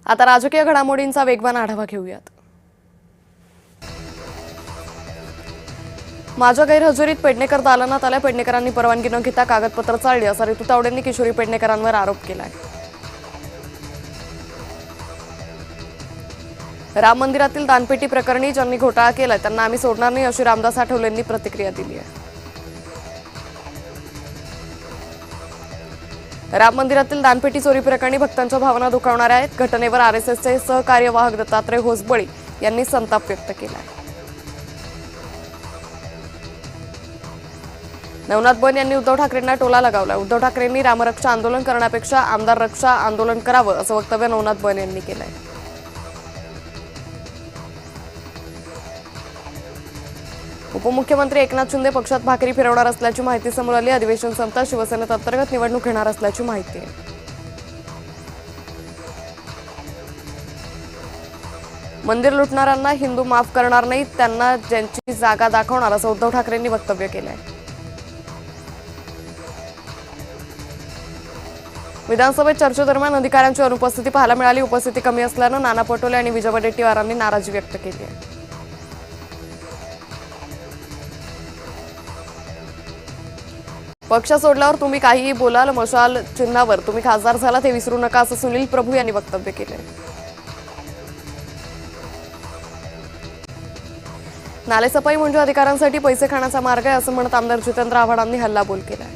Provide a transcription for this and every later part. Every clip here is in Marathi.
आता राजकीय घडामोडींचा वेगवान आढावा घेऊयात। माझ्या गैरहजेरीत पेडणेकर दालनात आल्या। पेडणेकरांनी परवानगी न घेता कागदपत्र चाळली असा ऋतू तावडेंनी किशोरी पेडणेकरांवर आरोप केलाय। राम मंदिरातील दानपेटी प्रकरणी ज्यांनी घोटाळा केलाय त्यांना आम्ही सोडणार नाही अशी रामदास आठवलेंनी प्रतिक्रिया दिली आहे। राम मंदिरातील दानपेटी चोरी प्रकरणी भक्तांच्या भावना दुखावणाऱ्या आहेत। घटनेवर आरएसएसचे सहकार्यवाहक दत्तात्रय होसबळी यांनी संताप व्यक्त केला आहे। नवनाथ बन यांनी उद्धव ठाकरेंना टोला लगावला। उद्धव ठाकरेंनी रामरक्षा आंदोलन करण्यापेक्षा आमदार रक्षा आंदोलन करावं असं वक्तव्य नवनाथ बन यांनी केलंय। उपमुख्यमंत्री एकनाथ शिंदे पक्षात भाकरी फिरवणार असल्याची माहिती समोर आली। अधिवेशन संपता शिवसेनेत अंतर्गत निवडणूक घेणार असल्याची माहिती आहे। मंदिर लुटणाऱ्यांना हिंदू माफ करणार नाहीत, त्यांना ज्यांची जागा दाखवणार असं उद्धव ठाकरेंनी वक्तव्य केलंय। विधानसभेत चर्चेदरम्यान अधिकाऱ्यांची अनुपस्थिती पाहायला मिळाली। उपस्थिती कमी असल्यानं नाना पटोले आणि विजय वडेट्टीवारांनी नाराजी व्यक्त केली आहे। पक्ष सोडल्यावर तुम्ही काहीही बोलाल, मशाल चिन्हावर तुम्ही खासदार झालात हे विसरू नका असं सुनील प्रभू यांनी वक्तव्य केले। नालेसफाई म्हणजे अधिकाऱ्यांसाठी पैसे खाण्याचा मार्ग आहे असं म्हणत आमदार जितेंद्र आव्हाडांनी हल्लाबोल केलाय।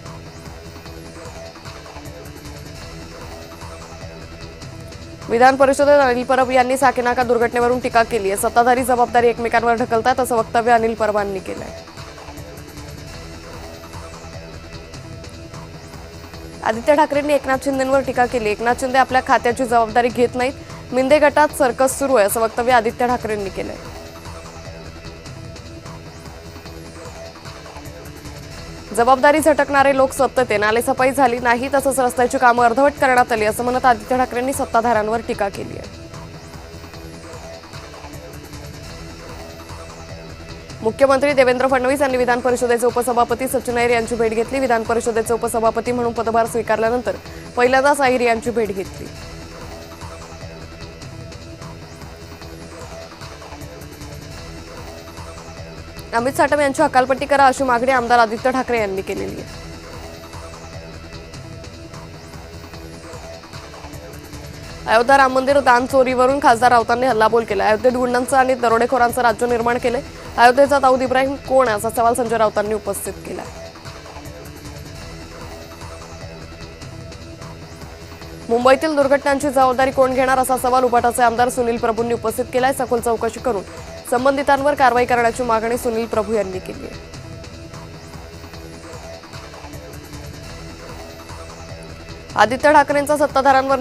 विधान परिषदेत अनिल परब यांनी साकीनाका दुर्घटनेवरून टीका केली आहे। सत्ताधारी जबाबदारी एकमेकांवर ढकलतात असं वक्तव्य अनिल परबांनी केलंय। आदित्य ठाकरेंनी एकनाथ शिंदेंवर टीका केली। एकनाथ शिंदे आपल्या खात्याची जबाबदारी घेत नाहीत, मिंदे गटात सर्कस सुरू आहे असं वक्तव्य आदित्य ठाकरेंनी केलंय। जबाबदारी झटकणारे लोक सतत आहे। नालेसफाई झाली नाही, तसंच रस्त्याची कामं अर्धवट करण्यात आली असं म्हणत आदित्य ठाकरेंनी सत्ताधाऱ्यांवर टीका केली आहे। मुख्यमंत्री देवेंद्र फडणवीस यांनी विधान परिषदेचे उपसभापती सचिन अहिर यांची भेट घेतली। विधान परिषदेचे उपसभापती म्हणून पदभार स्वीकारल्यानंतर पहिल्यांदाच अहिर यांची भेट घेतली। अमित साटम यांची हकालपट्टी करा अशी मागणी आमदार आदित्य ठाकरे यांनी केलेली आहे। अयोध्या राम मंदिर दान चोरीवरून खासदार राऊतांनी हल्लाबोल केला। अयोध्येत गुंडांचं आणि दरोडेखोरांचं राज्य निर्माण केले। अयोध्येचा दाऊद इब्राहिम कोण असा सवाल संजय राऊतांनी उपस्थित केला। मुंबईतील दुर्घटनांची जबाबदारी कोण घेणार असा सवाल उभाटाचे आमदार सुनील प्रभूंनी उपस्थित केलाय। सखोल चौकशी करून संबंधितांवर कारवाई करण्याची मागणी सुनील प्रभू यांनी केली आहे। आदित्य ठाकरेंचा सत्ताधाऱ्यांवर